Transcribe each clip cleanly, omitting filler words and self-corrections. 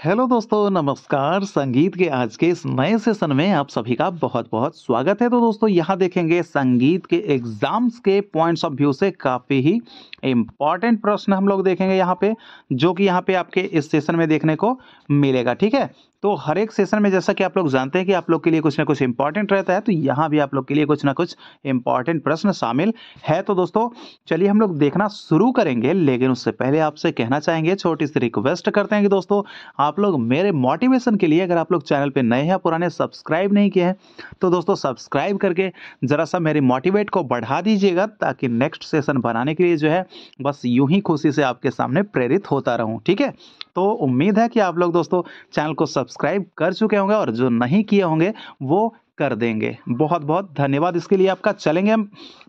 Hello दोस्तों, नमस्कार। संगीत के आज के इस नए सेशन में आप सभी का बहुत-बहुत स्वागत है। तो दोस्तों यहाँ देखेंगे संगीत के एग्ज़ाम्स के पॉइंट्स ऑफ व्यू से काफ़ी ही इम्पोर्टेंट प्रश्न हम लोग देखेंगे यहाँ पे, जो कि यहाँ पे आपके इस सेशन में देखने को मिलेगा, ठीक है? तो हर एक सेशन में जैसा कि आप लोग जानते हैं कि आप लोग के लिए कुछ ना कुछ इम्पोर्टेंट रहता है, तो यहाँ भी आप लोग के लिए कुछ ना कुछ इम्पोर्टेंट प्रश्न शामिल है। तो दोस्तों चलिए हम लोग देखना शुरू करेंगे, लेकिन उससे पहले आपसे कहना चाहेंगे, छोटी-सी रिक्वेस्ट करते हैं कि दोस्तों आप लोग मेरे मोटिवेशन के लिए अगर आप लोग चैनल पे नए हैं, पुराने सब्सक्राइब नहीं किए हैं, तो दोस्तों सब्सक्राइब करके ज़रा-सा मेरी मोटिवेट को बढ़ा दीजिएगा, ताकि नेक्स्ट सेशन बनाने के लिए जो है बस यूँ ही खुशी से आपके सामने प्रेरित होता रहूँ, ठीक है? तो उम्मीद है कि आप लोग दोस्तों चैनल को सब्सक्राइब कर चुके होंगे और जो नहीं किए होंगे वो कर देंगे। बहुत-बहुत धन्यवाद इसके लिए आपका। चलेंगे हम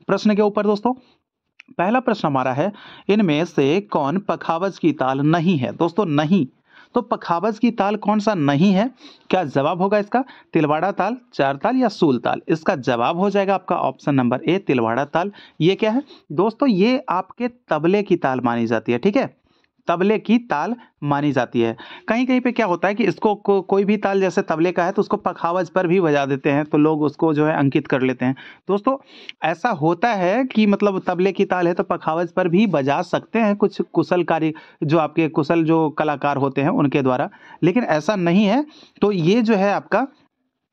प्रश्न के ऊपर दोस्तों। पहला प्रश्न हमारा है, इनमें से कौन पखावज की ताल नहीं है? दोस्तों नहीं, तो पखावज की ताल कौन-सा नहीं है? क्या जवाब होगा इसका? तिलवाड़ा ताल, चार ताल या सूल ताल? इसका जवाब हो जाएगा आपका ऑप्शन नंबर ए तिलवाड़ा ताल। ये क्या है? दोस्तों ये आपके तबले की ताल मानी जाती है, ठीक है? तबले की ताल मानी जाती है। कहीं-कहीं पे क्या होता है कि इसको कोई भी ताल जैसे तबले का है तो उसको पखावज पर भी बजा देते हैं, तो लोग उसको जो है अंकित कर लेते हैं। दोस्तों ऐसा होता है कि मतलब तबले की ताल है तो पखावज पर भी बजा सकते हैं कुछ कुशल जो कलाकार होते हैं उनके द्वारा, लेकिन ऐसा नहीं है। तो ये जो है आपका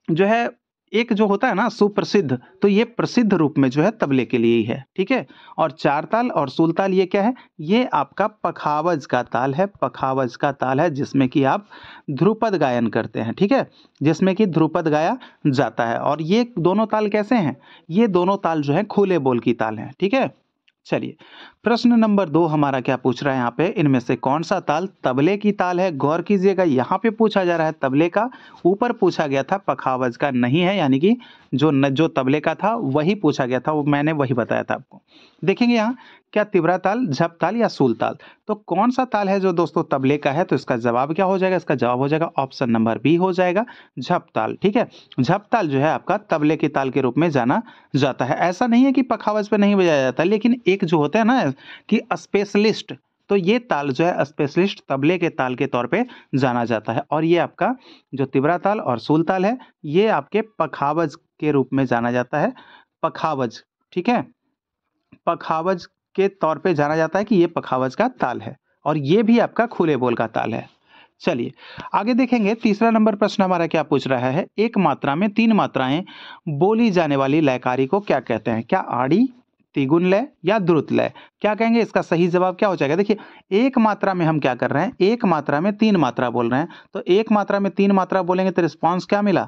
जो है एक जो होता है ना सुप्रसिद्ध, तो ये प्रसिद्ध रूप में जो है तबले के लिए ही है, ठीक है? और चार ताल और सूल ताल ये क्या है? ये आपका पखावज का ताल है, पखावज का ताल है जिसमें कि आप ध्रुपद गायन करते हैं, ठीक है? जिसमें कि ध्रुपद गाया जाता है। और ये दोनों ताल कैसे हैं? ये दोनों ताल जो है खुले बोल की ताल हैं, ठीक है? चलिए, प्रश्न नंबर 2 हमारा क्या पूछ रहा है यहाँ पे, इनमें से कौन-सा ताल तबले की ताल है? गौर कीजिएगा, यहाँ पे पूछा जा रहा है तबले का, ऊपर पूछा गया था पखावज का नहीं है, यानी कि जो तबले का था वही पूछा गया था, वो मैंने वही बताया था आपको। देखेंगे यहाँ, क्या तिवरा ताल, झप ताल या सूल ताल? तो कौन-सा ताल है जो दोस्तों तबले का है? तो इसका जवाब क्या हो जाएगा? इसका जवाब हो जाएगा ऑप्शन नंबर बी हो जाएगा, झप ताल, ठीक है? झप ताल जो है आपका तबले के ताल के रूप में जाना जाता है। ऐसा नहीं है कि पखावज पे नहीं बजाया जाता, लेकिन एक जो होता है ना कि स्पेशलिस्ट, तो ये ताल जो है स्पेशलिस्ट तबले के ताल के तौर पे जाना जाता है। और ये आपका जो तिवरा ताल और सूल ताल है, ये आपके पखावज के रूप में जाना जाता है। पखावज, ठीक है? पखावज के तौर पे जाना जाता है कि ये पखावज का ताल है, और ये भी आपका खुले बोल का ताल है। चलिए आगे देखेंगे, तीसरा नंबर प्रश्न हमारा क्या पूछ रहा है, एक मात्रा में तीन मात्राएं बोली जाने वाली लयकारी को क्या कहते हैं? क्या आड़ी, तिगुन लय या द्रुत लय? क्या कहेंगे? इसका सही जवाब क्या हो जाएगा? देखिए, एक मात्रा में हम क्या कर रहे हैं, एक मात्रा में तीन मात्रा बोल रहे हैं, तो एक मात्रा में तीन मात्रा बोलेंगे तो रिस्पॉन्स क्या मिला?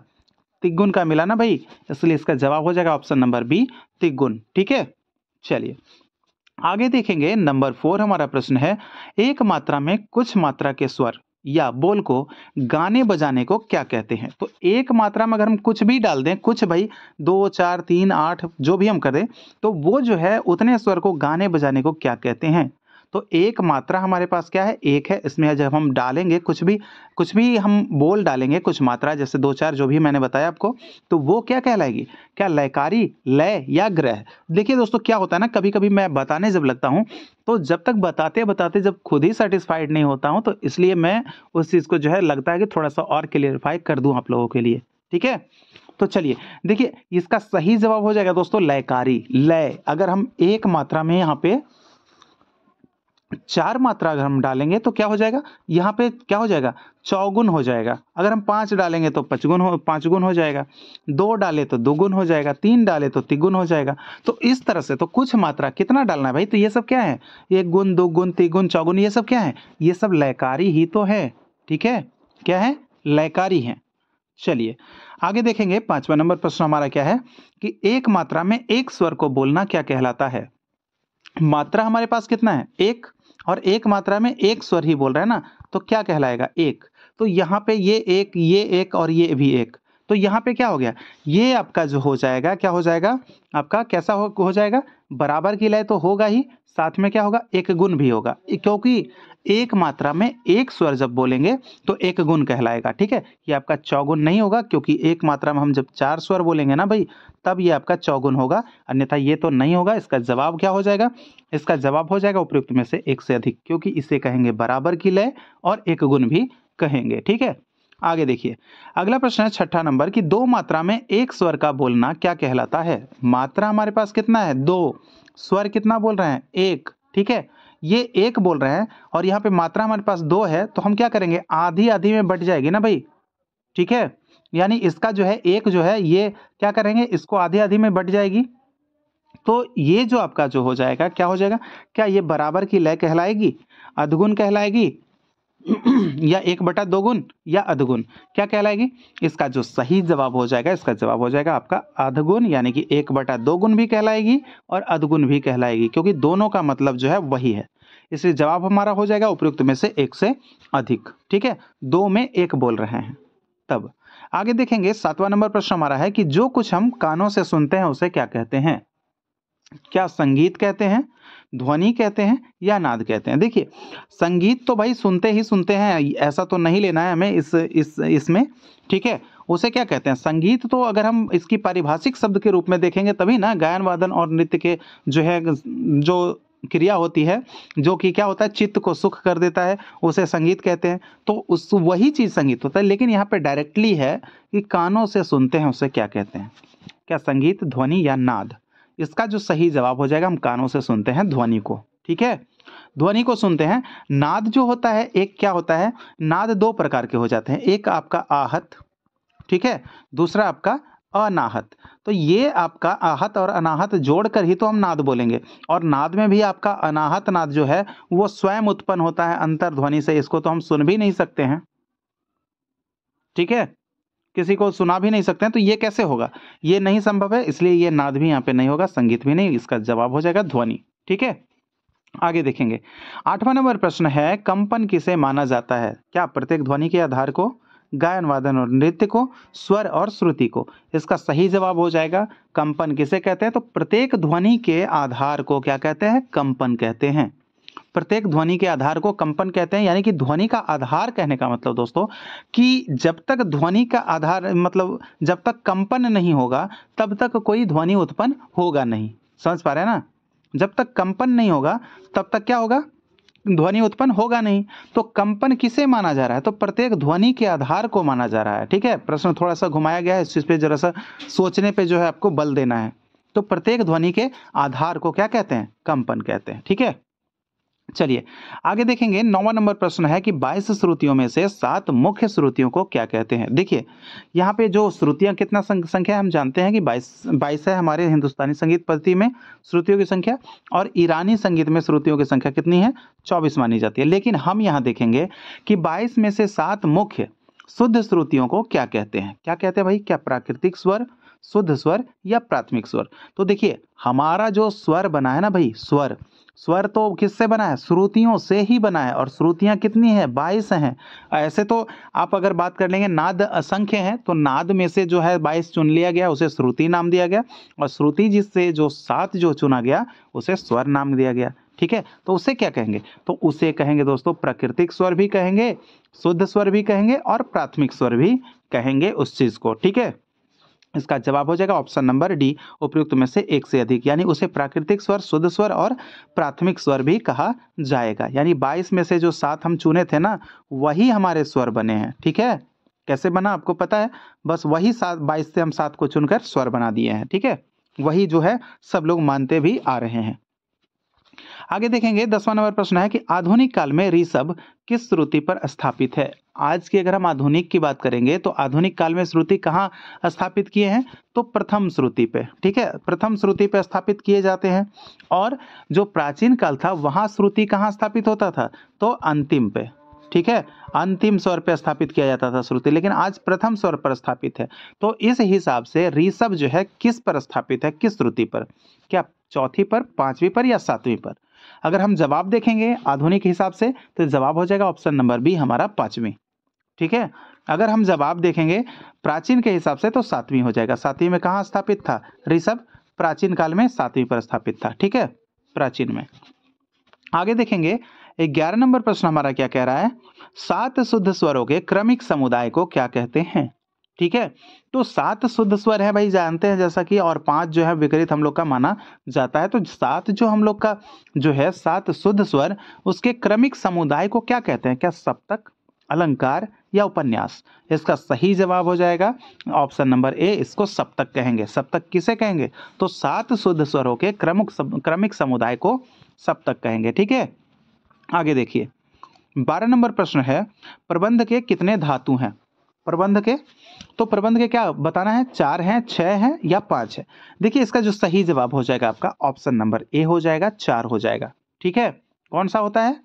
तिगुन का मिला ना भाई, इसलिए इसका जवाब हो जाएगा ऑप्शन नंबर बी तिगुन, ठीक है? चलिए आगे देखेंगे, नंबर 4 हमारा प्रश्न है, एक मात्रा में कुछ मात्रा के स्वर या बोल को गाने बजाने को क्या कहते हैं? तो एक मात्रा में अगर हम कुछ भी डाल दें, कुछ भाई 2, 4, 3, 8 जो भी हम कर दें, तो वो जो है उतने स्वर को गाने बजाने को क्या कहते हैं? तो एक मात्रा हमारे पास क्या है? एक है। इसमें जब हम डालेंगे कुछ भी हम बोल डालेंगे, कुछ मात्रा जैसे 2, 4 जो भी मैंने बताया आपको, तो वो क्या कहलाएगी? क्या लयकारी, लय या ग्रह? देखिए दोस्तों क्या होता है ना, कभी-कभी मैं बताने जब लगता हूँ, तो जब तक बताते-बताते जब खुद ही सैटिस्फाइड नहीं होता हूँ, तो इसलिए मैं उस चीज़ को जो है लगता है कि थोड़ा-सा और क्लेरिफ़ाई कर दूँ आप लोगों के लिए, ठीक है? तो चलिए, देखिए इसका सही जवाब हो जाएगा दोस्तों लयकारी, लय। अगर हम एक मात्रा में यहाँ पे चार मात्रा अगर हम डालेंगे तो क्या हो जाएगा? यहाँ पे क्या हो जाएगा? चौगुन हो जाएगा। अगर हम 5 डालेंगे तो पाँच गुण हो जाएगा। 2 डाले तो दोगुन हो जाएगा, 3 डाले तो तिगुन हो जाएगा। तो इस तरह से तो कुछ मात्रा कितना डालना है भाई? तो ये सब क्या है? 1 गुण, 2 गुण, तिगुन, चौगुन, ये सब क्या है? ये सब लयकारी ही तो है, ठीक है? क्या है? लयकारी है। चलिए आगे देखेंगे, 5वां नंबर प्रश्न हमारा क्या है कि एक मात्रा में एक स्वर को बोलना क्या कहलाता है? मात्रा हमारे पास कितना है? एक, और एक मात्रा में एक स्वर ही बोल रहा है ना, तो क्या कहलाएगा? एक। तो यहाँ पे ये एक और ये भी एक, तो यहाँ पे क्या हो गया? ये आपका जो हो जाएगा, क्या हो जाएगा? आपका कैसा हो जाएगा? बराबर की लय तो होगा ही, साथ में क्या होगा? एक गुण भी होगा, क्योंकि एक मात्रा में एक स्वर जब बोलेंगे तो एक गुण कहलाएगा, ठीक है? ये आपका चौगुन नहीं होगा, क्योंकि एक मात्रा में हम जब 4 स्वर बोलेंगे ना भाई, तब ये आपका चौगुन होगा, अन्यथा ये तो नहीं होगा। इसका जवाब क्या हो जाएगा? इसका जवाब हो जाएगा उपयुक्त में से एक से अधिक, क्योंकि इसे कहेंगे बराबर की लय और एक गुण भी कहेंगे। ठीक है, आगे देखिए अगला प्रश्न है छठा नंबर कि दो मात्रा में एक स्वर का बोलना क्या कहलाता है। मात्रा हमारे पास कितना है, दो, स्वर कितना बोल रहे हैं, एक। ठीक है, ये एक बोल रहे हैं और यहाँ पे मात्रा हमारे पास दो है, तो हम क्या करेंगे, आधी आधी में बट जाएगी ना भाई। ठीक है, यानी इसका जो है एक जो है ये क्या करेंगे, इसको आधी आधी में बट जाएगी। तो ये जो आपका जो हो जाएगा, क्या हो जाएगा, क्या ये बराबर की लय कहलाएगी, अधगुण कहलाएगी या 1/2 गुण या अधगुण, क्या कहलाएगी। इसका जो सही जवाब हो जाएगा, इसका जवाब हो जाएगा आपका अधगुण, यानी कि 1/2 गुण भी कहलाएगी और अधगुण भी कहलाएगी, क्योंकि दोनों का मतलब जो है वही है। इसलिए जवाब हमारा हो जाएगा उपयुक्त में से एक से अधिक। ठीक है, दो में एक बोल रहे हैं। तब आगे देखेंगे 7वां नंबर प्रश्न हमारा है कि जो कुछ हम कानों से सुनते हैं उसे क्या कहते हैं। क्या संगीत कहते हैं, ध्वनि कहते हैं या नाद कहते हैं। देखिए संगीत तो भाई सुनते ही सुनते हैं, ऐसा तो नहीं लेना है हमें इसमें। ठीक है, उसे क्या कहते हैं, संगीत तो अगर हम इसकी पारिभाषिक शब्द के रूप में देखेंगे तभी ना, गायन वादन और नृत्य के जो है जो क्रिया होती है, जो कि क्या होता है, चित्त को सुख कर देता है, उसे संगीत कहते हैं। तो उस वही चीज संगीत होता है, लेकिन यहाँ पे डायरेक्टली है कि कानों से सुनते हैं उसे क्या कहते हैं। क्या संगीत, ध्वनि या नाद। इसका जो सही जवाब हो जाएगा, हम कानों से सुनते हैं ध्वनि को। ठीक है, ध्वनि को सुनते हैं। नाद जो होता है, एक क्या होता है, नाद दो प्रकार के हो जाते हैं, एक आपका आहत, ठीक है, दूसरा आपका अनाहत। तो ये आपका आहत और अनाहत जोड़कर ही तो हम नाद बोलेंगे, और नाद में भी आपका अनाहत नाद जो है वो स्वयं उत्पन्न होता है अंतर ध्वनि से, इसको तो हम सुन भी नहीं सकते हैं। ठीक है, किसी को सुना भी नहीं सकते हैं, तो ये कैसे होगा, ये नहीं संभव है, इसलिए ये नाद भी यहाँ पे नहीं होगा, संगीत भी नहीं, इसका जवाब हो जाएगा ध्वनि। ठीक है, आगे देखेंगे 8वां नंबर प्रश्न है कंपन किसे माना जाता है। क्या प्रत्येक ध्वनि के आधार को, गायन वादन और नृत्य को, स्वर और श्रुति को। इसका सही जवाब हो जाएगा कंपन किसे कहते हैं, तो प्रत्येक ध्वनि के आधार को क्या कहते हैं, कंपन कहते हैं। प्रत्येक ध्वनि के आधार को कंपन कहते हैं, यानी कि ध्वनि का आधार कहने का मतलब दोस्तों कि जब तक ध्वनि का आधार मतलब जब तक कंपन नहीं होगा तब तक कोई ध्वनि उत्पन्न होगा नहीं। समझ पा रहे हैं ना, जब तक कंपन नहीं होगा तब तक क्या होगा, ध्वनि उत्पन्न होगा नहीं। तो कंपन किसे माना जा रहा है, तो प्रत्येक ध्वनि के आधार को माना जा रहा है। ठीक है, प्रश्न थोड़ा सा घुमाया गया है, इस चीज पे जरा सा सोचने पे जो है आपको बल देना है। तो प्रत्येक ध्वनि के आधार को क्या कहते हैं, कंपन कहते हैं। ठीक है, चलिए आगे देखेंगे 9वां नंबर प्रश्न है कि 22 श्रुतियों में से 7 मुख्य श्रुतियों को क्या कहते हैं। देखिए यहाँ पे जो श्रुतियां कितना संख्या हम जानते हैं कि 22 है हमारे हिंदुस्तानी संगीत पद्धति में श्रुतियों की संख्या, और ईरानी संगीत में श्रुतियों की संख्या कितनी है, 24 मानी जाती है। लेकिन हम यहाँ देखेंगे कि 22 में से 7 मुख्य शुद्ध श्रुतियों को क्या कहते हैं। क्या कहते हैं भाई, क्या प्राकृतिक स्वर, शुद्ध स्वर या प्राथमिक स्वर। तो देखिए हमारा जो स्वर बना है ना भाई, स्वर तो किससे बना है, श्रुतियों से ही बना है, और श्रुतियां कितनी है, 22 हैं। ऐसे तो आप अगर बात कर लेंगे नाद असंख्य हैं, तो नाद में से जो है 22 चुन लिया गया, उसे श्रुति नाम दिया गया, और श्रुति जिससे जो 7 जो चुना गया उसे स्वर नाम दिया गया। ठीक है, तो उसे क्या कहेंगे, तो उसे कहेंगे दोस्तों प्राकृतिक स्वर भी कहेंगे, शुद्ध स्वर भी कहेंगे और प्राथमिक स्वर भी कहेंगे उस चीज को। ठीक है, इसका जवाब हो जाएगा ऑप्शन नंबर डी, उपयुक्त में से एक से अधिक, यानी उसे प्राकृतिक स्वर, शुद्ध स्वर और प्राथमिक स्वर भी कहा जाएगा। यानी 22 में से जो 7 हम चुने थे ना, वही हमारे स्वर बने हैं। ठीक है, कैसे बना आपको पता है, बस वही 22 से हम 7 को चुनकर स्वर बना दिए हैं। ठीक है, वही जो है सब लोग मानते भी आ रहे हैं। आगे देखेंगे 10वां नंबर प्रश्न है कि आधुनिक काल में ऋषभ किस श्रुति पर स्थापित है। आज की अगर हम आधुनिक की बात करेंगे तो आधुनिक काल में श्रुति कहाँ स्थापित किए हैं, तो प्रथम श्रुति पे। ठीक है, प्रथम श्रुति पे स्थापित किए जाते हैं, और जो प्राचीन काल था वहां श्रुति कहाँ स्थापित होता था, तो अंतिम पे। ठीक है, अंतिम स्वर पे स्थापित किया जाता था श्रुति, लेकिन आज प्रथम स्वर पर स्थापित है। तो इस हिसाब से ऋषभ जो है किस पर स्थापित है, किस श्रुति पर, क्या चौथी पर, पांचवी पर या सातवीं पर। अगर हम जवाब देखेंगे आधुनिक हिसाब से तो जवाब हो जाएगा ऑप्शन नंबर बी हमारा पांचवी। ठीक है, अगर हम जवाब देखेंगे प्राचीन के हिसाब से तो सातवीं हो जाएगा। सातवीं में कहाँ स्थापित था ऋषभ, प्राचीन काल में सातवीं पर स्थापित था। ठीक है, प्राचीन में। आगे देखेंगे 11 नंबर प्रश्न हमारा क्या कह रहा है, 7 शुद्ध स्वरों के क्रमिक समुदाय को क्या कहते हैं। ठीक है, तो 7 शुद्ध स्वर है भाई जानते हैं जैसा कि, और 5 जो है विकृत हम लोग का माना जाता है। तो 7 जो हम लोग का जो है 7 शुद्ध स्वर, उसके क्रमिक समुदाय को क्या कहते हैं, क्या सप्तक, अलंकार या उपन्यास? इसका सही जवाब हो जाएगा ऑप्शन नंबर ए, इसको सप्तक कहेंगे। सप्तक किसे कहेंगे? तो 7 शुद्ध स्वरों के क्रमिक समुदाय को सप्तक कहेंगे। ठीक है, आगे देखिए 12 नंबर प्रश्न है, प्रबंध के कितने धातु हैं? प्रबंध के, तो प्रबंध के क्या बताना है, 4 हैं, 6 हैं या 5 है? देखिए इसका जो सही जवाब हो जाएगा आपका ऑप्शन नंबर ए हो जाएगा, 4 हो जाएगा। ठीक है, कौन सा होता है?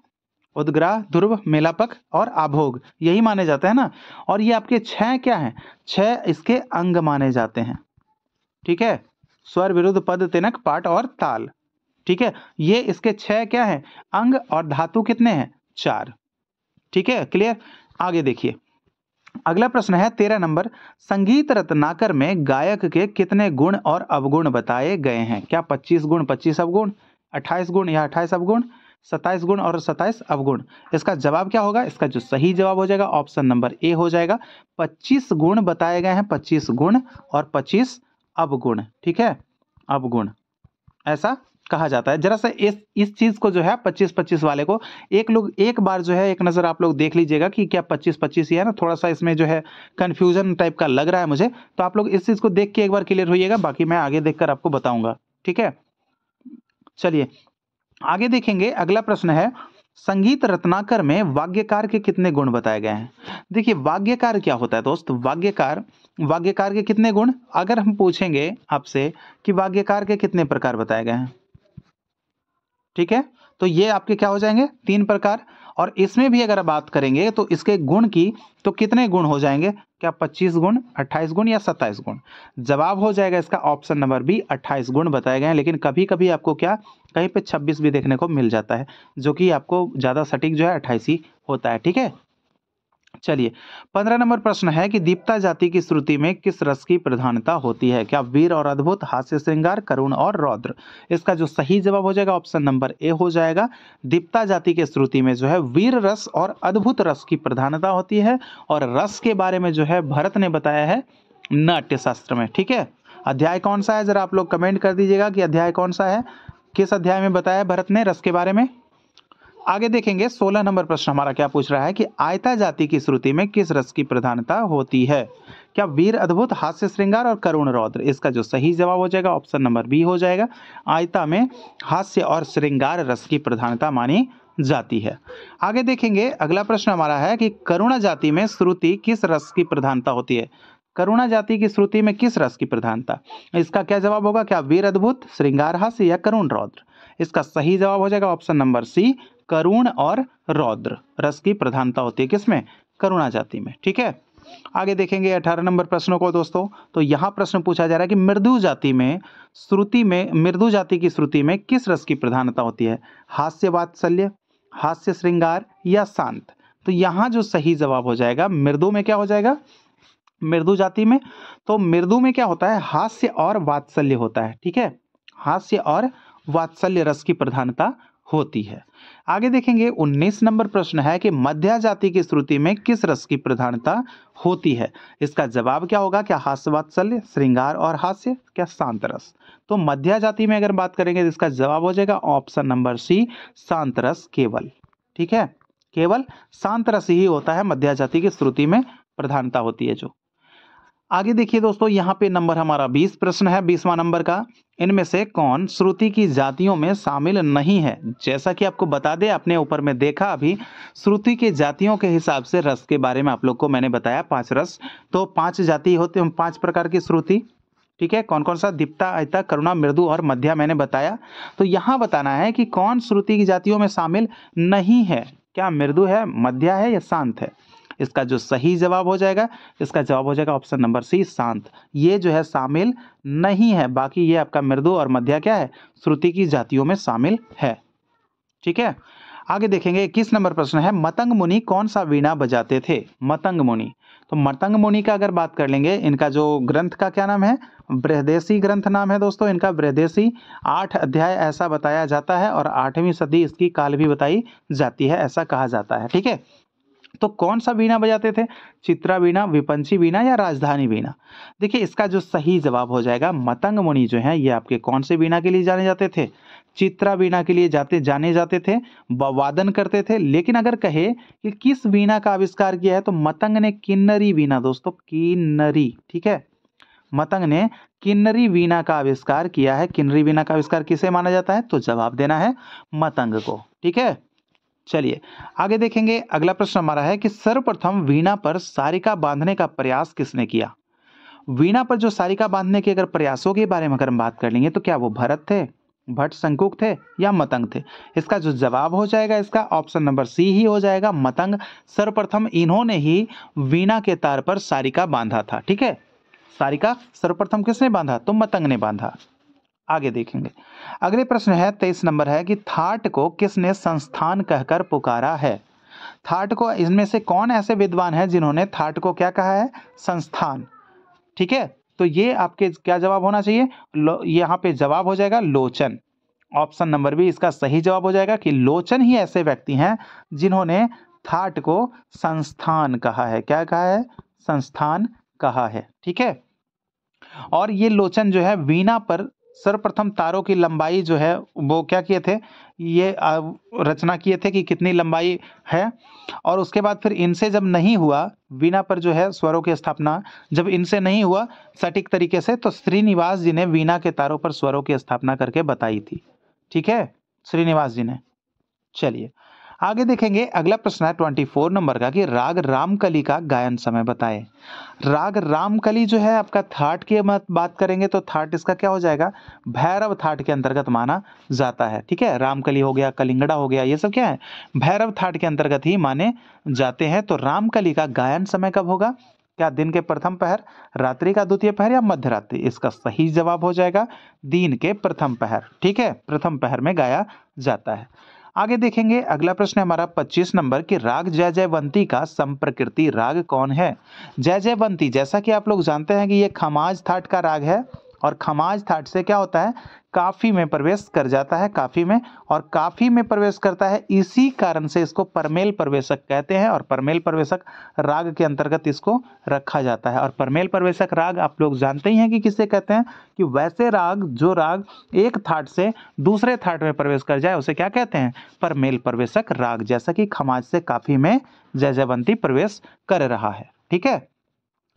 उद्ग्राह, ध्रुव, मेलापक और आभोग, यही माने जाते हैं ना। और ये आपके 6 क्या हैं? 6 इसके अंग माने जाते हैं। ठीक है, स्वर, विरुद्ध, पद, तिनक, पाठ और ताल। ठीक है, ये इसके 6 क्या हैं? अंग। और धातु कितने हैं? 4। ठीक है, क्लियर। आगे देखिए अगला प्रश्न है 13 नंबर, संगीत रत्नाकर में गायक के कितने गुण और अवगुण बताए गए हैं? क्या 25 गुण 25 अवगुण, 28 गुण या 28 अवगुण, 27 गुण और 27 अवगुण? इसका जवाब क्या होगा? इसका जो सही जवाब हो जाएगा ऑप्शन नंबर ए हो जाएगा, 25 गुण बताए गए हैं, 25 गुण और 25 अवगुण। ठीक है, अवगुण ऐसा कहा जाता है। जरा सा इस चीज को जो है 25-25 वाले को एक बार जो है एक नजर आप लोग देख लीजिएगा कि क्या 25-25 ही है ना, थोड़ा सा इसमें जो है कंफ्यूजन टाइप का लग रहा है मुझे, तो आप लोग इस चीज को देख के एक बार क्लियर होइएगा, बाकी मैं आगे देखकर आपको बताऊंगा। ठीक है, चलिए आगे देखेंगे। अगला प्रश्न है, संगीत रत्नाकर में वाग्यकार के कितने गुण बताए गए हैं? देखिए वाग्यकार क्या होता है दोस्त? वाग्यकार के कितने गुण, अगर हम पूछेंगे आपसे कि वाग्यकार के कितने प्रकार बताए गए हैं, ठीक है, तो ये आपके क्या हो जाएंगे? 3 प्रकार। और इसमें भी अगर बात करेंगे तो इसके गुण की, तो कितने गुण हो जाएंगे? क्या 25 गुण, 28 गुण या 27 गुण? जवाब हो जाएगा इसका ऑप्शन नंबर बी, 28 गुण बताए गए हैं। लेकिन कभी कभी आपको क्या कहीं पे 26 भी देखने को मिल जाता है, जो कि आपको ज्यादा सटीक जो है 28 ही होता है। ठीक है, चलिए 15 नंबर प्रश्न है कि दीप्ता जाति की श्रुति में किस रस की प्रधानता होती है? क्या वीर और अद्भुत, हास्य श्रृंगार, करुण और रौद्र? इसका जो सही जवाब हो जाएगा ऑप्शन नंबर ए हो जाएगा, दीप्ता जाति के श्रुति में जो है वीर रस और अद्भुत रस की प्रधानता होती है। और रस के बारे में जो है भरत ने बताया है नाट्य शास्त्र में। ठीक है, अध्याय कौन सा है जरा आप लोग कमेंट कर दीजिएगा कि अध्याय कौन सा है, किस अध्याय में बताया भरत ने रस के बारे में। आगे देखेंगे 16 नंबर प्रश्न हमारा क्या पूछ रहा है कि आयता जाति की श्रुति में किस रस की प्रधानता होती है? क्या वीर अद्भुत, हास्य श्रृंगार और करुण रौद्र? इसका जो सही जवाब हो जाएगा ऑप्शन नंबर बी हो जाएगा, आयता में हास्य और श्रृंगार रस की प्रधानता मानी जाती है। आगे देखेंगे अगला प्रश्न हमारा है कि करुणा जाति में श्रुति किस रस की प्रधानता होती है? करुणा जाति की श्रुति में किस रस की प्रधानता? इसका क्या जवाब होगा? क्या वीर अद्भुत, श्रृंगार हास्य या करुण रौद्र? इसका सही जवाब हो जाएगा ऑप्शन नंबर सी, करुण और रौद्र रस की प्रधानता होती है। किसमें? करुणा जाति में। ठीक है, आगे देखेंगे 18 नंबर प्रश्नों को दोस्तों। तो यहाँ प्रश्न पूछा जा रहा है कि मृदु जाति की श्रुति में किस रस की प्रधानता होती है? हास्य वात्सल्य, हास्य श्रृंगार या शांत? तो यहाँ जो सही जवाब हो जाएगा मृदु में क्या हो जाएगा? मृदु जाति में, तो मृदु में क्या होता है? हास्य और वात्सल्य होता है। ठीक है, हास्य और वात्सल्य रस की प्रधानता होती है। आगे देखेंगे 19 नंबर प्रश्न है कि मध्या जाति की श्रुति में किस रस की प्रधानता होती है? इसका जवाब क्या होगा? क्या हास्य वात्सल्य, श्रृंगार और हास्य, क्या शांत रस? तो मध्या जाति में अगर बात करेंगे तो इसका जवाब हो जाएगा ऑप्शन नंबर सी, शांत रस केवल। ठीक है, केवल शांत रस ही होता है मध्या जाति की श्रुति में प्रधानता होती है जो। आगे देखिए दोस्तों, यहाँ पे नंबर हमारा 20 प्रश्न है, 20वां नंबर का। इनमें से कौन श्रुति की जातियों में शामिल नहीं है? जैसा कि आपको बता दें, अपने ऊपर में देखा अभी श्रुति के जातियों के हिसाब से रस के बारे में आप लोग को मैंने बताया 5 रस। तो 5 जाति होते हैं, 5 प्रकार की श्रुति। ठीक है, कौन कौन सा? दीप्ता, आयता, करुणा, मृदु और मध्या मैंने बताया। तो यहाँ बताना है कि कौन श्रुति की जातियों में शामिल नहीं है। क्या मृदु है, मध्या है या शांत है? इसका जो सही जवाब हो जाएगा, इसका जवाब हो जाएगा ऑप्शन नंबर सी, शांत। ये जो है शामिल नहीं है, बाकी ये आपका मृदु और मध्या क्या है? श्रुति की जातियों में शामिल है। ठीक है, आगे देखेंगे 21 नंबर प्रश्न है, मतंग मुनि कौन सा वीणा बजाते थे? मतंग मुनि, तो मतंग मुनि का अगर बात कर लेंगे, इनका जो ग्रंथ का क्या नाम है? बृहदेशी ग्रंथ नाम है दोस्तों इनका, बृहदेशी। 8 अध्याय ऐसा बताया जाता है और 8वीं सदी इसकी काल भी बताई जाती है, ऐसा कहा जाता है। ठीक है, तो कौन सा वीणा बजाते थे? चित्रा वीणा, विपंची वीणा या राजधानी वीणा? देखिए इसका जो सही जवाब हो जाएगा, मतंग मुनि जो है ये आपके कौन से वीणा के लिए जाने जाते थे? चित्रा वीणा के लिए जाने जाते थे, वादन करते थे। लेकिन अगर कहे कि किस वीणा का आविष्कार किया है तो मतंग ने किन्नरी वीणा, दोस्तों किन्नरी, ठीक है, मतंग ने किन्नरी वीणा का आविष्कार किया है। किन्नरी वीणा का आविष्कार किसे माना जाता है, तो जवाब देना है मतंग को, ठीक है। चलिए आगे देखेंगे। अगला प्रश्न हमारा है कि सर्वप्रथम वीणा पर सारिका बांधने का प्रयास किसने किया। वीणा पर जो सारिका बांधने के अगर प्रयासों के बारे में अगर हम बात कर लेंगे तो क्या वो भरत थे, भट्ट शंकुक थे या मतंग थे। इसका जो जवाब हो जाएगा इसका ऑप्शन नंबर सी ही हो जाएगा, मतंग। सर्वप्रथम इन्होंने ही वीणा के तार पर सारिका बांधा था, ठीक है। सारिका सर्वप्रथम किसने बांधा, तो मतंग ने बांधा। आगे देखेंगे। अगले प्रश्न है 23 नंबर है कि थाट को किसने संस्थान कहकर पुकारा है। थाट को, इनमें से कौन ऐसे विद्वान हैं जिन्होंने थाट को क्या कहा है, संस्थान, ठीक है। तो ये आपके क्या जवाब होना चाहिए, यहाँ पे जवाब हो जाएगा लोचन। ऑप्शन नंबर बी इसका सही जवाब हो जाएगा कि लोचन ही ऐसे व्यक्ति हैं जिन्होंने थाट को संस्थान कहा है। क्या कहा है, संस्थान कहा है, ठीक है। और ये लोचन जो है वीणा पर सर्वप्रथम तारों की लंबाई जो है वो क्या किए थे, ये रचना किए थे कि कितनी लंबाई है। और उसके बाद फिर इनसे जब नहीं हुआ वीणा पर जो है स्वरों की स्थापना, जब इनसे नहीं हुआ सटीक तरीके से, तो श्रीनिवास जी ने वीणा के तारों पर स्वरों की स्थापना करके बताई थी, ठीक है, श्रीनिवास जी ने। चलिए आगे देखेंगे। अगला प्रश्न है 24 नंबर का कि राग रामकली का गायन समय बताएं। राग रामकली जो है आपका थाट की बात करेंगे तो थाट इसका क्या हो जाएगा, भैरव थाट के अंतर्गत माना जाता है, ठीक है। रामकली हो गया, कलिंगड़ा हो गया, ये सब क्या है, भैरव थाट के अंतर्गत ही माने जाते हैं। तो रामकली का गायन समय कब होगा, क्या दिन के प्रथम पहर, रात्रि का द्वितीय पहर या मध्य रात्रि। इसका सही जवाब हो जाएगा दिन के प्रथम पहर, ठीक है, प्रथम पहर में गाया जाता है। आगे देखेंगे। अगला प्रश्न है हमारा 25 नंबर कि राग जय जयवंती का संप्रकृति राग कौन है। जय जयवंती, जैसा कि आप लोग जानते हैं कि ये खमाज थाट का राग है, और खमाज थाट से क्या होता है, काफी में प्रवेश कर जाता है, काफी में, और काफी में प्रवेश करता है, इसी कारण से इसको परमेल प्रवेशक कहते हैं। और परमेल प्रवेशक राग के अंतर्गत इसको रखा जाता है। और परमेल प्रवेशक राग आप लोग जानते ही हैं कि किसे कहते हैं, कि वैसे राग जो राग एक थाट से दूसरे थाट में प्रवेश कर जाए उसे क्या कहते हैं, परमेल प्रवेशक राग। जैसा कि खमाज से काफी में जय जयवंती प्रवेश कर रहा है, ठीक है।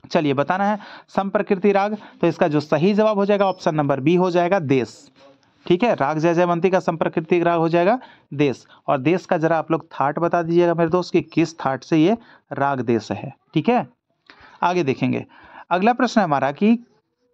चलिए बताना है संप्रकृति राग, तो इसका जो सही जवाब हो जाएगा ऑप्शन नंबर बी हो जाएगा देश, ठीक है। राग जय जयवंती का संप्रकृति राग हो जाएगा देश। और देश का जरा आप लोग थाट बता दीजिएगा मेरे दोस्त कि किस थाट से ये राग देश है, ठीक है। आगे देखेंगे। अगला प्रश्न है हमारा कि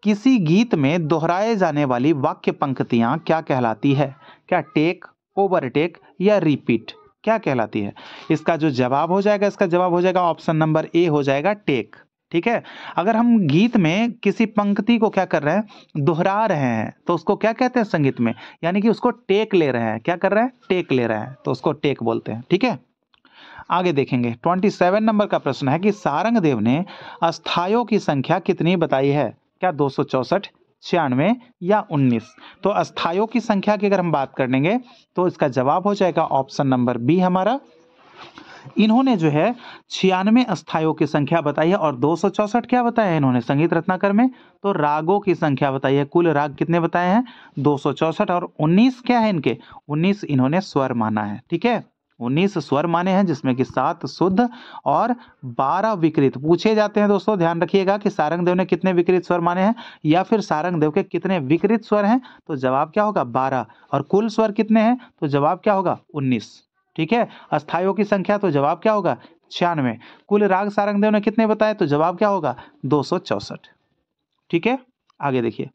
किसी गीत में दोहराए जाने वाली वाक्य पंक्तियां क्या कहलाती है। क्या टेक, ओवरटेक या रिपीट, क्या कहलाती है। इसका जो जवाब हो जाएगा, इसका जवाब हो जाएगा ऑप्शन नंबर ए हो जाएगा टेक, ठीक है। अगर हम गीत में किसी पंक्ति को क्या कर रहे हैं, दोहरा रहे हैं, तो उसको क्या कहते हैं संगीत में, यानी कि उसको टेक ले रहे हैं। क्या कर रहे हैं, टेक ले रहे हैं, तो उसको टेक बोलते हैं, ठीक है। आगे देखेंगे। 27 नंबर का प्रश्न है कि सारंगदेव ने अस्थायों की संख्या कितनी बताई है। क्या 264, 96 या 19। तो अस्थायों की संख्या की अगर हम बात कर लेंगे तो इसका जवाब हो जाएगा ऑप्शन नंबर बी हमारा। इन्होंने जो है 96 अस्थायों की संख्या बताई है, और 264 क्या बताया है इन्होंने संगीत रत्नाकर में, तो रागों की संख्या बताई है। कुल राग कितने बताए हैं, 264, और 19 क्या है इनके, 19 इन्होंने स्वर माना है, ठीक है। 19 स्वर माने हैं, जिसमें कि 7 शुद्ध और 12 विकृत पूछे जाते हैं। दोस्तों ध्यान रखिएगा कि सारंगदेव ने कितने विकृत स्वर माने हैं, या फिर सारंगदेव के कितने विकृत स्वर हैं, तो जवाब क्या होगा 12। और कुल स्वर कितने हैं, तो जवाब क्या होगा 19, ठीक है। अस्थायों की संख्या, तो जवाब क्या होगा 96। कुल राग सारंगदेव ने कितने बताए, तो जवाब क्या होगा 264, ठीक है। आगे देखिए।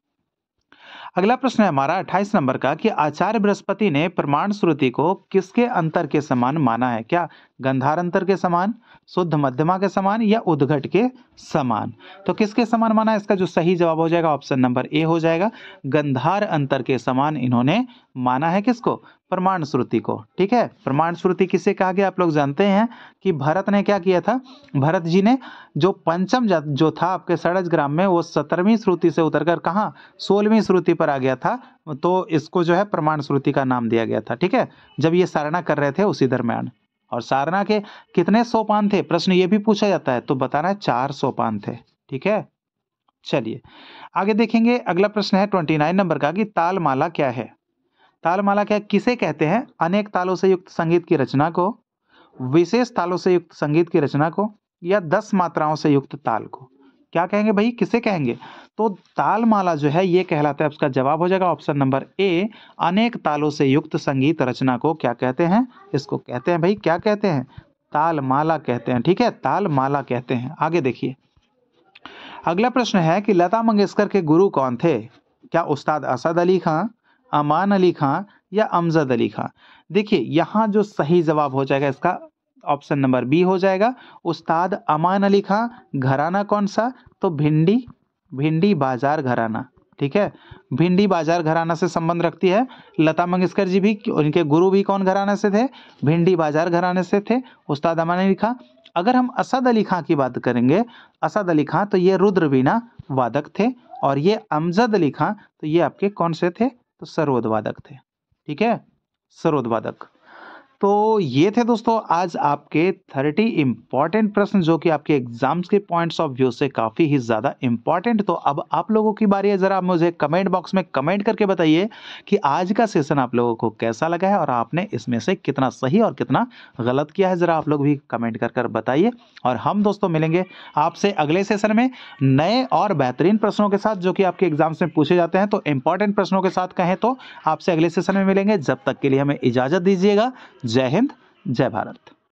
अगला प्रश्न है हमारा 28 नंबर का कि आचार्य बृहस्पति ने प्रमाण श्रुति को किसके अंतर के समान माना है। क्या गंधार अंतर के समान, शुद्ध मध्यमा के समान या उद्घट के समान। तो किसके समान माना है, इसका जो सही जवाब हो जाएगा ऑप्शन नंबर ए हो जाएगा। गंधार अंतर के समान इन्होंने माना है किसको, प्रमाण श्रुति को, ठीक है। प्रमाण श्रुति किसे कहा गया, आप लोग जानते हैं कि भरत ने क्या किया था, भरत जी ने जो पंचम जो था आपके षडज ग्राम में, वो 17वीं श्रुति से उतरकर कहाँ 16वीं श्रुति पर आ गया था, तो इसको जो है प्रमाण श्रुति का नाम दिया गया था, ठीक है। जब ये सारना कर रहे थे उसी दरम्यान। और सारना के कितने सोपान थे, प्रश्न ये भी पूछा जाता है, तो बताना है 4 सोपान थे, ठीक है। चलिए आगे देखेंगे। अगला प्रश्न है 29 नंबर का कि तालमाला क्या है। तालमाला क्या किसे कहते हैं? अनेक तालों से युक्त संगीत की रचना को, विशेष तालों से युक्त संगीत की रचना को, या 10 मात्राओं से युक्त ताल को। क्या कहेंगे भाई, किसे कहेंगे? तो तालमाला जो है ये कहलाता है, उसका जवाब हो जाएगा ऑप्शन नंबर ए, अनेक तालों से युक्त संगीत रचना को क्या कहते हैं? इसको कहते हैं भाई, क्या कहते हैं? तालमाला कहते हैं। ठीक है, तालमाला कहते हैं। आगे देखिए, अगला प्रश्न है कि लता मंगेशकर के गुरु कौन थे? क्या उस्ताद असद अली खां, अमान अली खां, या अमजद अली खां? देखिए यहाँ जो सही जवाब हो जाएगा इसका ऑप्शन नंबर बी हो जाएगा, उस्ताद अमान अली खां। घराना कौन सा? तो भिंडी, भिंडी बाजार घराना। ठीक है, भिंडी बाजार घराना से संबंध रखती है लता मंगेशकर जी भी। उनके गुरु भी कौन घराने से थे? भिंडी बाजार घराने से थे, उस्ताद अमान अली खां। अगर हम असद अली खां की बात करेंगे, असद अली खां तो ये रुद्रवीणा वादक थे, और ये अमजद अली खां तो ये आपके कौन से थे? तो सरोद वादक थे। ठीक है, सरोद वादक। तो ये थे दोस्तों आज आपके 30 इंपॉर्टेंट प्रश्न जो कि आपके एग्जाम्स के पॉइंट्स ऑफ व्यू से काफ़ी ही ज़्यादा इंपॉर्टेंट। तो अब आप लोगों की बारी है, ज़रा आप मुझे कमेंट बॉक्स में कमेंट करके बताइए कि आज का सेशन आप लोगों को कैसा लगा है और आपने इसमें से कितना सही और कितना गलत किया है। ज़रा आप लोग भी कमेंट कर कर बताइए, और हम दोस्तों मिलेंगे आपसे अगले सेशन में नए और बेहतरीन प्रश्नों के साथ जो कि आपके एग्जाम्स में पूछे जाते हैं। तो इंपॉर्टेंट प्रश्नों के साथ कहें तो आपसे अगले सेशन में मिलेंगे। जब तक के लिए हमें इजाज़त दीजिएगा। जय हिंद, जय भारत।